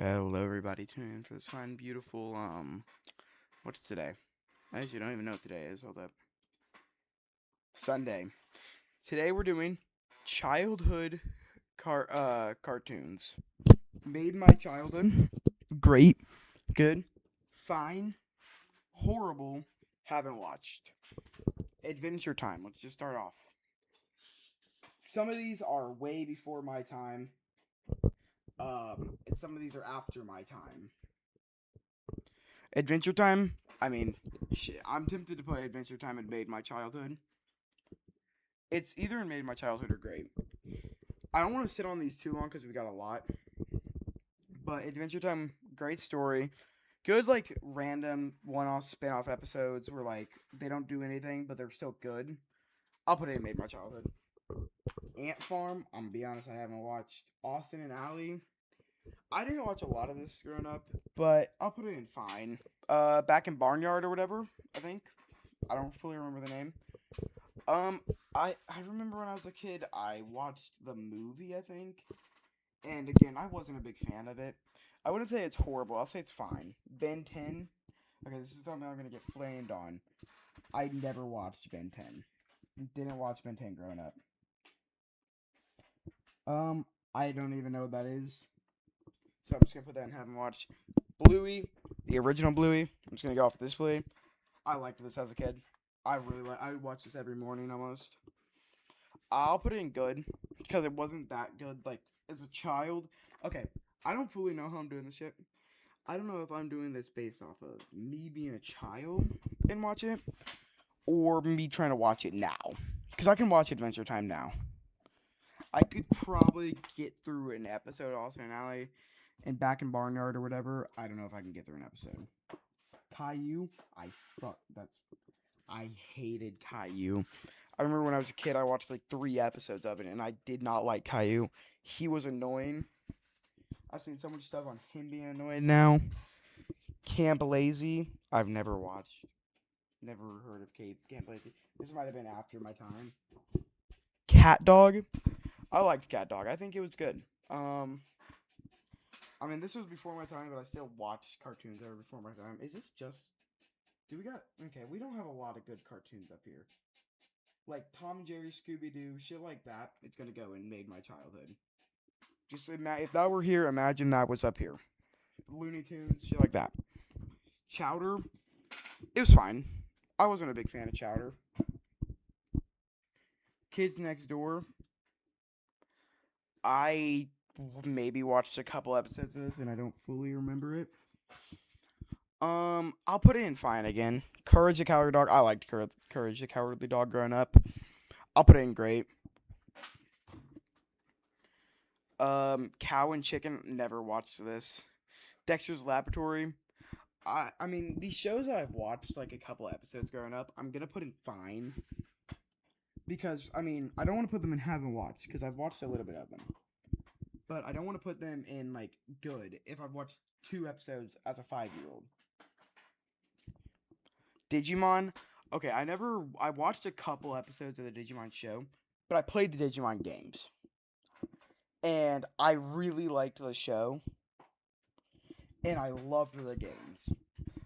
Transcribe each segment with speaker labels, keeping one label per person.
Speaker 1: Hello, everybody. Tune in for this fine, beautiful, what's today? I actually don't even know what today is. Hold up. Sunday. Today we're doing childhood cartoons. Made my childhood. Great. Good. Fine. Horrible. Haven't watched. Adventure Time. Let's just start off. Some of these are way before my time. And some of these are after my time. Adventure Time. I mean, shit. I'm tempted to put Adventure Time and Made My Childhood. It's either in Made My Childhood or Great. I don't want to sit on these too long because we got a lot. But Adventure Time, great story. Good, like, random one-off spin-off episodes where, like, they don't do anything, but they're still good. I'll put it in Made My Childhood. Ant Farm, I'm going to be honest, I haven't watched. Austin and Ally. I didn't watch a lot of this growing up, but I'll put it in fine. Back in Barnyard or whatever, I think. I don't fully remember the name. I remember when I was a kid, I watched the movie, I think. And again, I wasn't a big fan of it. I wouldn't say it's horrible. I'll say it's fine. Ben 10. Okay, this is something I'm going to get flamed on. I never watched Ben 10. Didn't watch Ben 10 growing up. I don't even know what that is. So I'm just going to put that in haven't watched. Bluey, the original Bluey. I'm just going to go off this Bluey. I liked this as a kid. I watch this every morning almost. I'll put it in good because it wasn't that good. Like as a child, okay. I don't fully know how I'm doing this shit. I don't know if I'm doing this based off of me being a child and watch it, or me trying to watch it now. Because I can watch Adventure Time now. I could probably get through an episode of Austin and Ally and Back in Barnyard or whatever. I don't know if I can get through an episode. Caillou, I hated Caillou. I remember when I was a kid, I watched like 3 episodes of it, and I did not like Caillou. He was annoying. I've seen so much stuff on him being annoying now. Camp Lazy, I've never watched. Never heard of Camp Lazy. This might have been after my time. Cat Dog, I liked Cat Dog. I think it was good. I mean, this was before my time, but I still watched cartoons that were before my time. Is this just... Okay, we don't have a lot of good cartoons up here. Like Tom and Jerry, Scooby-Doo, shit like that. It's gonna go and Made My Childhood. Just if that were here, imagine that was up here. Looney Tunes, shit like that. Chowder, it was fine. I wasn't a big fan of Chowder. Kids Next Door, I maybe watched a couple episodes of this and I don't fully remember it. I'll put it in fine again. Courage the Cowardly Dog. I liked Courage the Cowardly Dog growing up. I'll put it in great. Cow and Chicken. Never watched this. Dexter's Laboratory. I mean, these shows that I've watched, like a couple episodes growing up, I'm gonna put in fine. Because, I mean, I don't want to put them in haven't watched, because I've watched a little bit of them. But I don't want to put them in, like, good, if I've watched 2 episodes as a 5-year-old. Digimon. Okay, I watched a couple episodes of the Digimon show, but I played the Digimon games. And I really liked the show. And I loved the games.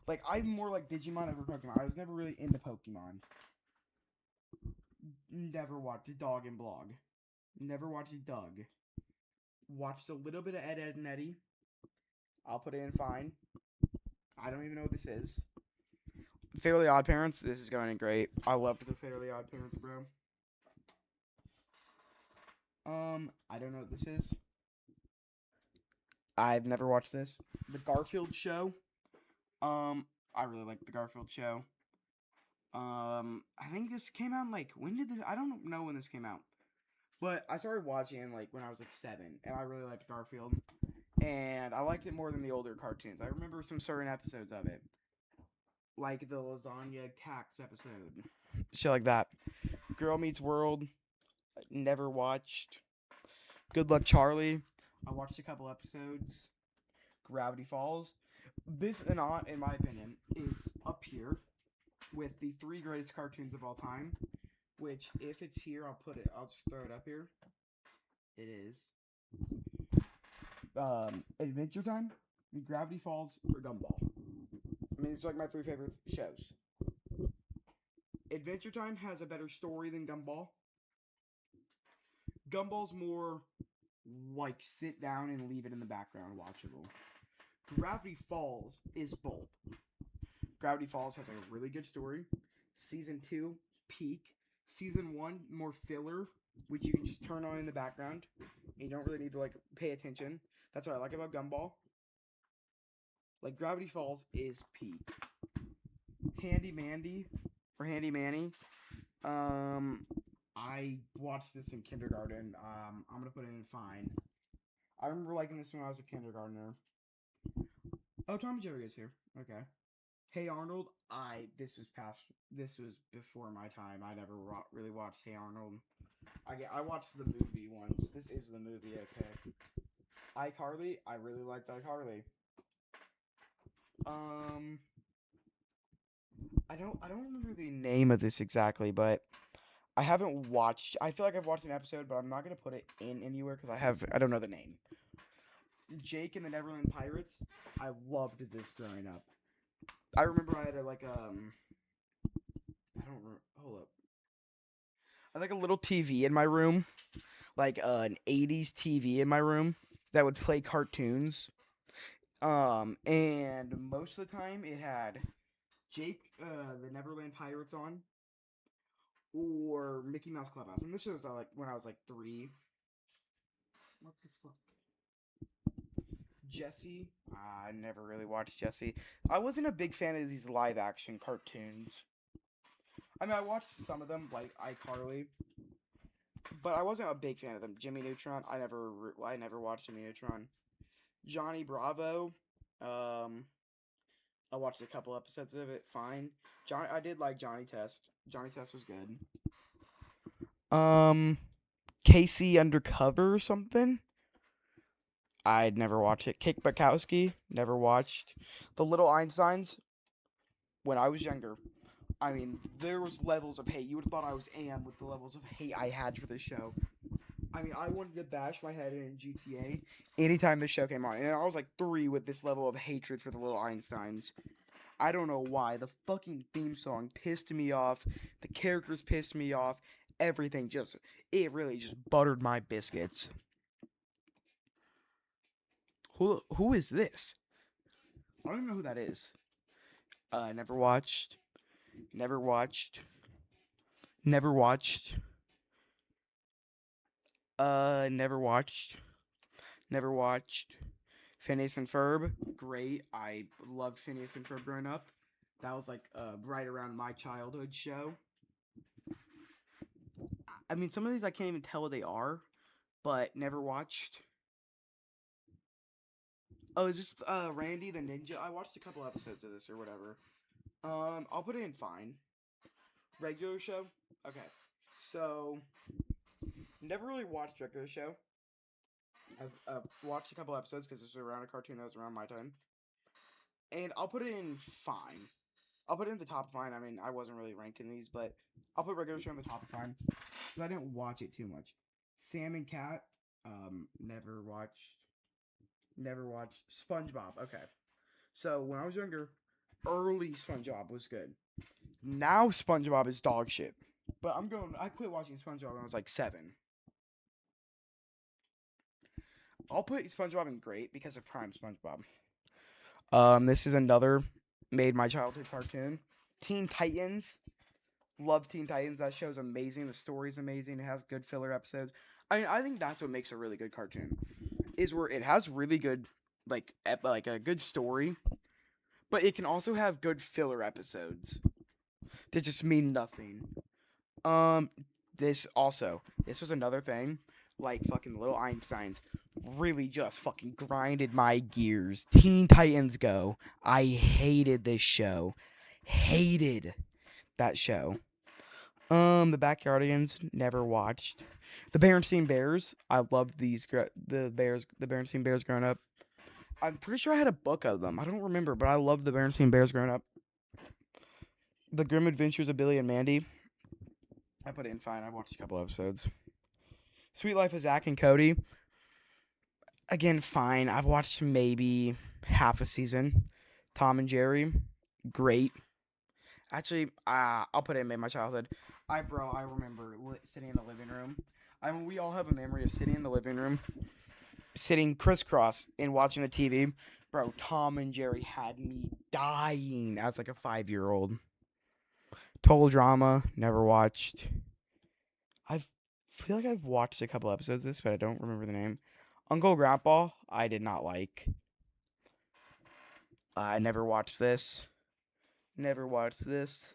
Speaker 1: Like, I'm more like Digimon over Pokemon. I was never really into Pokemon. Never watched Dog and Blog. Never watched Doug. Watched a little bit of Ed, Edd, and Eddy. I'll put it in fine. I don't even know what this is. Fairly Odd Parents. This is going in great. I loved the Fairly Odd Parents, bro. I don't know what this is. I've never watched this. The Garfield Show. I really like the Garfield Show. I think this came out like when did this? I don't know when this came out, but I started watching like when I was like 7, and I really liked Garfield, and I liked it more than the older cartoons. I remember some certain episodes of it, like the lasagna tax episode, shit like that. Girl Meets World, never watched. Good Luck Charlie, I watched a couple episodes. Gravity Falls. This, in my opinion, is up here with the 3 greatest cartoons of all time. Which, if it's here, I'll just throw it up here. It is Adventure Time, Gravity Falls or Gumball. I mean, it's like my three favorite shows. Adventure Time has a better story than Gumball. Gumball's more like sit down and leave it in the background watchable. Gravity Falls is both. Gravity Falls has a really good story. Season 2, peak. Season 1, more filler, which you can just turn on in the background. And you don't really need to, like, pay attention. That's what I like about Gumball. Like, Gravity Falls is peak. Handy Mandy, or Handy Manny. I watched this in kindergarten. I'm gonna put it in fine. I remember liking this when I was a kindergartner. Oh, Tom and Jerry is here. Okay. Hey Arnold. This was before my time. I never really watched Hey Arnold. I watched the movie once. This is the movie. Okay. iCarly. I really liked iCarly. I don't remember the name of this exactly, but I haven't watched. I feel like I've watched an episode, but I'm not gonna put it in anywhere because I don't know the name. Jake and the Neverland Pirates. I loved this growing up. I remember I had I don't remember. Hold up. I had like a little TV in my room, like an '80s TV in my room that would play cartoons. And most of the time it had Jake, the Neverland Pirates on, or Mickey Mouse Clubhouse. And this was like when I was like 3. What the fuck? Jesse. I never really watched Jesse. I wasn't a big fan of these live action cartoons. I mean, I watched some of them, like iCarly, but I wasn't a big fan of them. Jimmy Neutron. I never watched Jimmy Neutron. Johnny Bravo. I watched a couple episodes of it. Fine. I did like Johnny Test. Johnny Test was good. Casey Undercover or something. I'd never watched it. Kick Bukowski, never watched. The Little Einsteins, when I was younger. I mean, there was levels of hate. You would have thought I was Am with the levels of hate I had for this show. I mean, I wanted to bash my head in GTA anytime this show came on. And I was like 3 with this level of hatred for the Little Einsteins. I don't know why. The fucking theme song pissed me off. The characters pissed me off. Everything it really just buttered my biscuits. Who is this? I don't even know who that is. Never watched. Never watched. Never watched. Never watched. Never watched. Phineas and Ferb, great. I loved Phineas and Ferb growing up. That was like right around my childhood show. I mean, some of these I can't even tell what they are, but never watched. Oh, is this Randy the Ninja? I watched a couple episodes of this or whatever. I'll put it in fine. Regular show? Okay. So, never really watched regular show. I've watched a couple episodes because this was around a cartoon that was around my time. And I'll put it in fine. I'll put it in the top of fine. I mean, I wasn't really ranking these, but I'll put regular show in the top of fine. But I didn't watch it too much. Sam and Cat, never watched. Never watched. SpongeBob, okay. So, when I was younger, early SpongeBob was good. Now SpongeBob is dog shit. But I quit watching SpongeBob when I was like 7. I'll put SpongeBob in great because of Prime SpongeBob. This is another made my childhood cartoon. Teen Titans. Love Teen Titans. That show's amazing. The story's amazing. It has good filler episodes. I mean, I think that's what makes a really good cartoon. Is where it has really good like a good story, but it can also have good filler episodes that just mean nothing. This was another thing, like fucking Little Einsteins really just fucking grinded my gears. Teen Titans Go. I hated this show. Hated that show. The Backyardigans, never watched. The Berenstain Bears, I loved the Berenstain Bears growing up. I'm pretty sure I had a book of them. I don't remember, but I loved the Berenstain Bears growing up. The Grim Adventures of Billy and Mandy. I put it in fine. I watched a couple episodes. Sweet Life of Zach and Cody. Again, fine. I've watched maybe half a season. Tom and Jerry, great. Actually, I'll put it in my childhood. I remember sitting in the living room. I mean, we all have a memory of sitting in the living room, sitting crisscross and watching the TV. Bro, Tom and Jerry had me dying as like a 5-year-old. Total Drama, never watched. I feel like I've watched a couple episodes of this, but I don't remember the name. Uncle Grandpa, I did not like. I never watched this. Never watched this.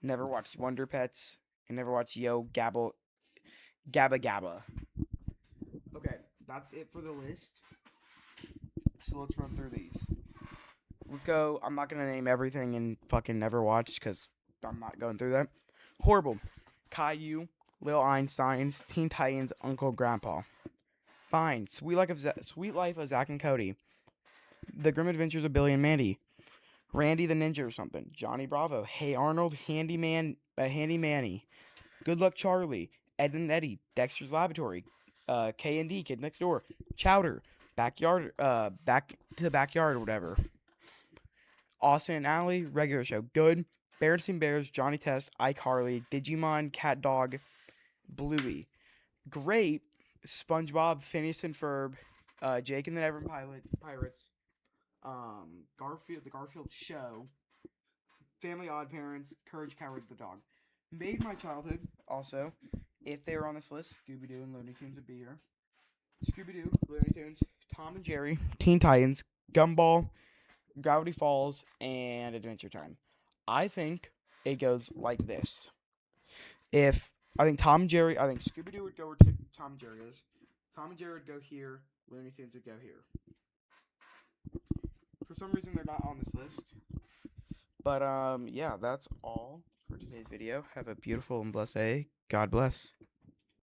Speaker 1: Never watched Wonder Pets. And never watched Yo Gabba Gabba. Okay, that's it for the list. So let's run through these. Let's go. I'm not going to name everything and fucking never watched because I'm not going through that. Horrible. Caillou, Lil Einsteins, Teen Titans, Uncle Grandpa. Fine. Sweet Life of Zack and Cody. The Grim Adventures of Billy and Mandy. Randy the Ninja or something. Johnny Bravo. Hey Arnold. Handy Manny. Good Luck Charlie. Ed and Eddie. Dexter's Laboratory. K&D. Kid Next Door. Chowder. Back to the Backyard or whatever. Austin and Ally. Regular Show. Good. Berenstain Bears. Johnny Test. iCarly. Digimon. Cat Dog. Bluey. Great. SpongeBob. Phineas and Ferb. Jake and the Never Pirates. The Garfield Show, Family Odd Parents, Courage Coward the Dog. Made my childhood, also. If they were on this list, Scooby-Doo and Looney Tunes would be here. Scooby-Doo, Looney Tunes, Tom and Jerry, Teen Titans, Gumball, Gravity Falls, and Adventure Time. I think it goes like this. I think Scooby-Doo would go where Tom and Jerry is. Tom and Jerry would go here. Looney Tunes would go here. For some reason, they're not on this list. But, yeah, that's all for today's video. Have a beautiful and blessed day. God bless.